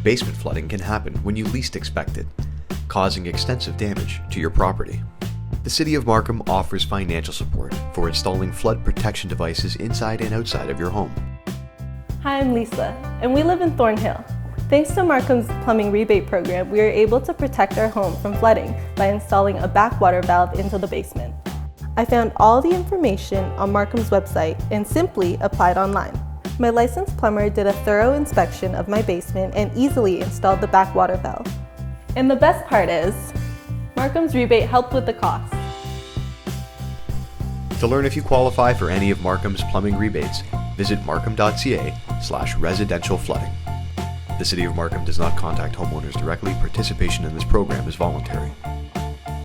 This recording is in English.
Basement flooding can happen when you least expect it, causing extensive damage to your property. The City of Markham offers financial support for installing flood protection devices inside and outside of your home. Hi, I'm Lisa, and we live in Thornhill. Thanks to Markham's plumbing rebate program, we are able to protect our home from flooding by installing a backwater valve into the basement. I found all the information on Markham's website and simply applied online. My licensed plumber did a thorough inspection of my basement and easily installed the backwater valve. And the best part is, Markham's rebate helped with the cost. To learn if you qualify for any of Markham's plumbing rebates, visit markham.ca/residential flooding. The City of Markham does not contact homeowners directly. Participation in this program is voluntary.